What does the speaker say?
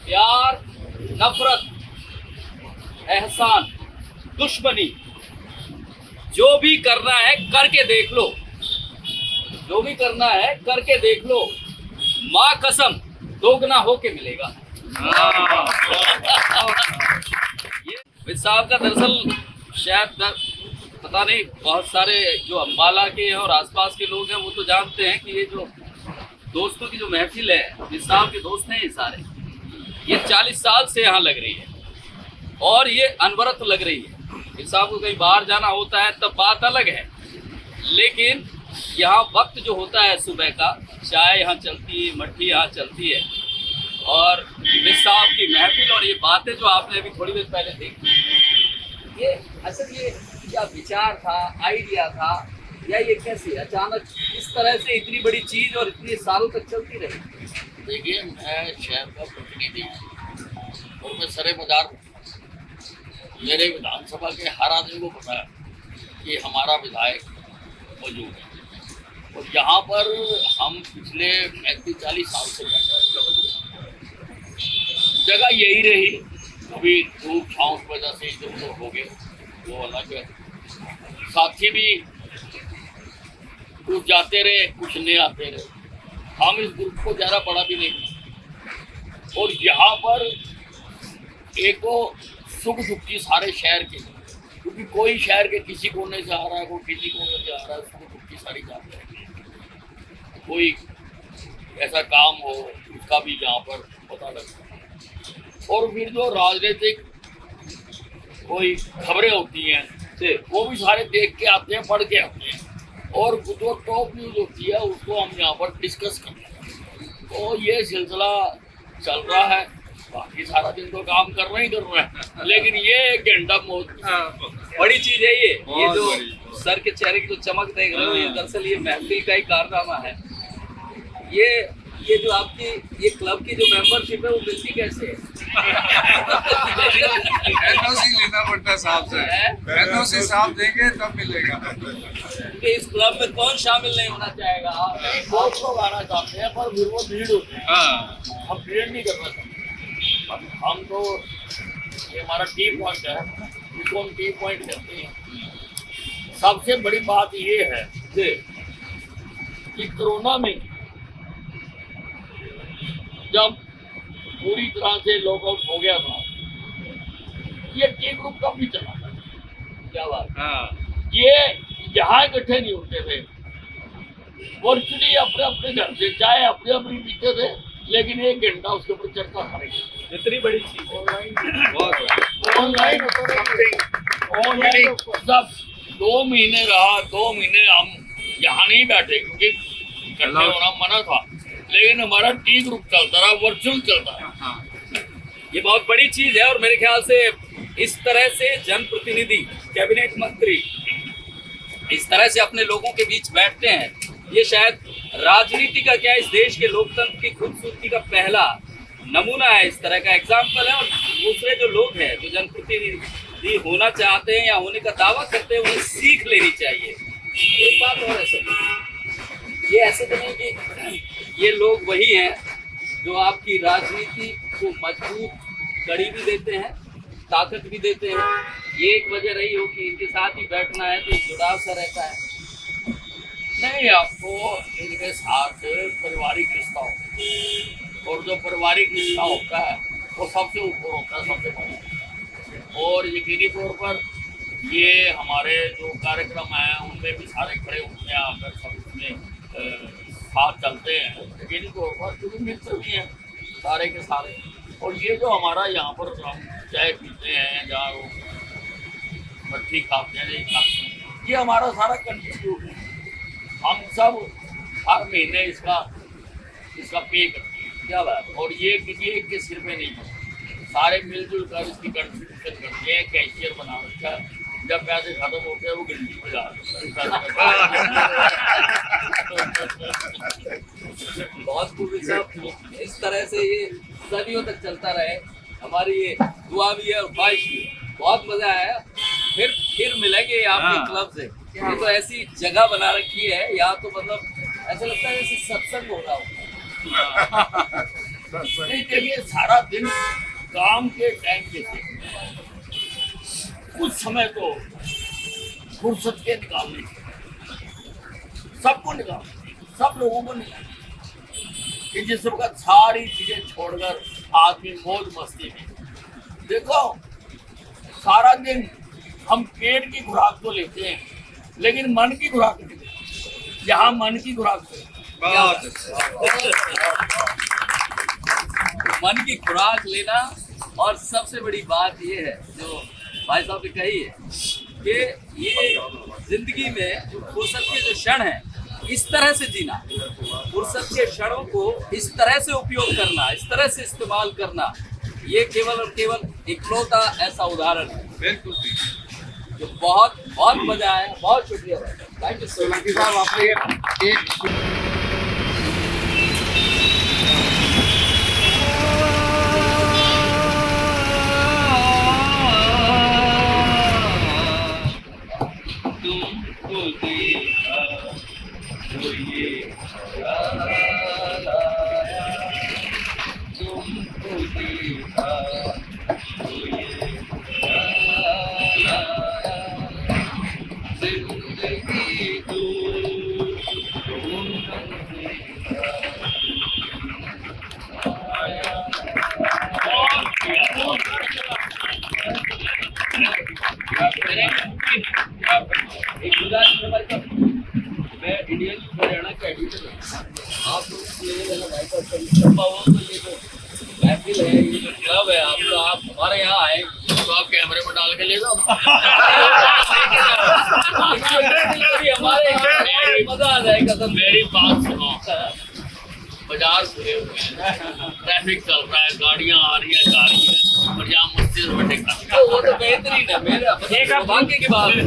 प्यार, नफरत, एहसान, दुश्मनी, जो भी करना है करके देख लो, जो भी करना है करके देख लो, माँ कसम दोगुना होके मिलेगा। ये विद साहब का दरअसल शायद पता नहीं, बहुत सारे जो अम्बाला के और आसपास के लोग हैं वो तो जानते हैं कि ये जो दोस्तों की जो महफिल है, विद साहब के दोस्त हैं ये सारे, ये 40 साल से यहाँ लग रही है और ये अनवरत लग रही है। विद साहब को कहीं बाहर जाना होता है तब बात अलग है, लेकिन यहाँ वक्त जो होता है सुबह का, चाय यहाँ चलती है, मट्ठी यहाँ चलती है, और विद साहब की महफिल और ये बातें जो आपने अभी थोड़ी देर पहले देखी, ये असल ये क्या विचार था, आइडिया था, या ये कैसे अचानक इस तरह से इतनी बड़ी चीज और इतने सालों तक चलती रही? देखिए, मैं शहर का प्रतिनिधि हूँ और मैं सरे मदार हूँ। मेरे विधानसभा के हर आदमी को पता है कि हमारा विधायक मौजूद है और यहाँ पर हम पिछले 35-40 साल से जगह यही रही। कभी धूप छाँव की वजह से इधर उधर हो गए, वो अलग है। साथी भी कुछ जाते रहे, कुछ नहीं आते रहे। हम इस ग्रुप को ज़्यादा बड़ा भी नहीं, और यहाँ पर एक तो सुख दुख की सारे शहर के, क्योंकि कोई शहर के किसी कोने से आ रहा है, कोई किसी कोने से आ रहा है, सुख दुख की सारी जाते हैं। कोई ऐसा काम हो उसका भी यहाँ पर पता लगता है। और फिर जो राजनीतिक कोई खबरें होती हैं वो भी सारे देख के आते हैं, पढ़ के आते हैं, और जो टॉप न्यूज़ होती है उसको हम यहाँ पर डिस्कस करते हैं। तो ये सिलसिला चल रहा है। बाकी सारा दिन तो काम कर रहे हैं, लेकिन ये एक घंटा बड़ी चीज है ये जो सर के चेहरे की जो चमक देख रहे हो, ये दरअसल ये महफिल का ही कारनामा है। ये जो आपकी ये क्लब की जो मेंबरशिप है वो मिलती कैसे है? एनओसी लेना पड़ता है साहब से, एनओसी साहब देंगे तब मिलेगा। क्योंकि इस क्लब में कौन शामिल नहीं होना चाहेगा? बहुत लोग आना चाहते हैं पर फिर वो भीड़ होती है। हम भीड़ नहीं करना चाहते। हम तो ये हमारा टी पॉइंट है, इसको हम टी पॉइंट कहते हैं। सबसे बड़ी बात ये है कि कोरोना में जब पूरी तरह से लॉकआउट हो गया था, ये टी ग्रुप कब भी चला था। क्या बात? ये यहाँ इकट्ठे नहीं होते थे, वर्चुअली अपने अपने घर से चाहे अपने अपनी पीते थे, लेकिन एक घंटा उसके ऊपर चर्चा करेंगे। इतनी बड़ी चीज ऑनलाइन सब 2 महीने रहा। 2 महीने हम यहाँ नहीं बैठे क्योंकि इकट्ठे होना मना था, लेकिन हमारा टी ग्रुप चलता रहा, वर्चुअल चलता रहा। ये बहुत बड़ी चीज है, और मेरे ख्याल से इस तरह से जनप्रतिनिधि, कैबिनेट मंत्री इस तरह से अपने लोगों के बीच बैठते हैं, ये शायद राजनीति का क्या, इस देश के लोकतंत्र की खूबसूरती का पहला नमूना है, इस तरह का एग्जाम्पल है। और दूसरे जो लोग हैं जो जनप्रतिनिधि होना चाहते हैं या होने का दावा करते हैं, उन्हें सीख लेनी चाहिए। एक बात और है सर, ये ऐसे तो नहीं कि ये लोग वही हैं जो आपकी राजनीति को मजबूत कड़ी भी देते हैं, ताकत भी देते हैं। ये एक वजह रही हो कि इनके साथ ही बैठना है तो जुड़ाव सा रहता है? नहीं, आपको इनके साथ पारिवारिक रिश्ता होता है, और जो पारिवारिक रिश्ता होता है वो सबसे ऊपर होता है, सबसे बड़ा। और यकीनी तौर पर ये हमारे जो कार्यक्रम हैं उनमें भी सारे खड़े होते हैं, आकर सब उसमें साथ चलते हैं यकीनी तौर पर, क्योंकि मित्र भी हैं सारे के सारे। और ये जो हमारा यहाँ पर हम चाय पीते हैं, जहाँ वो मट्ठी खाते हैं, ये हमारा सारा कंट्रीब्यूट है। हम सब हर महीने इसका पे करते हैं। क्या बात? और ये किसी एक के सिर पे नहीं है, सारे मिलजुल कर इसकी कंट्रीब्यूशन करते हैं। कैशियर बना रखा है, जब पैसे खत्म होते हैं वो गिनती पे जा बहुत खूब साहब, इस तरह से ये सदियों तक चलता रहे, हमारी ये दुआ भी है और ख्वाहिश भी है। बहुत मजा आया, फिर मिलेंगे आपके क्लब से। ये तो ऐसी जगह बना रखी है यहाँ, तो मतलब ऐसा लगता है जैसे सत्संग हो रहा हो। नहीं देखिए, सारा दिन काम के टाइम पे से कुछ समय तो फुर्सत के निकालने चाहिए। सबको निकालना चाहिए, सब लोगों को निकालना चाहिए कि जिस वक्त सारी चीजें छोड़कर आदमी मौज मस्ती में। देखो, सारा दिन हम पेट की खुराक तो लेते हैं लेकिन मन की खुराक नहीं लेते। यहाँ मन की खुराक तो बहुत अच्छा। मन की खुराक लेना, और सबसे बड़ी बात ये है जो भाई साहब ने कही है कि ये जिंदगी में जो फुर्सत के जो क्षण हैं इस तरह से जीना, फुर्सत के क्षणों को इस तरह से उपयोग करना, इस तरह से इस्तेमाल करना, ये केवल और केवल इकलौता ऐसा उदाहरण है बिल्कुल जो बहुत बहुत मजा आया। बहुत शुक्रिया, थैंक यू सो मच साहब। आपने एक एक गुजारिश है भाई साहब, मैं इंडियन हरियाणा का एडिटर हूँ। आप लोग ये भाई साहब कभी छपा हो तो ये जो महफिल है, ये जो क्लब है आपका, आप हमारे यहाँ आए तो आप कैमरे में डाल के ले जाओ। हमारे मजा आ जाएगा सर। मेरी बात सुनो, बाजार खुले हुए हैं, ट्रैफिक चल रहा है, गाड़ियां आ रही है जा रही है, और यहाँ मस्जिद में टिका तो वो तो बेहतरीन है, मेरा सौभाग्य की बात है।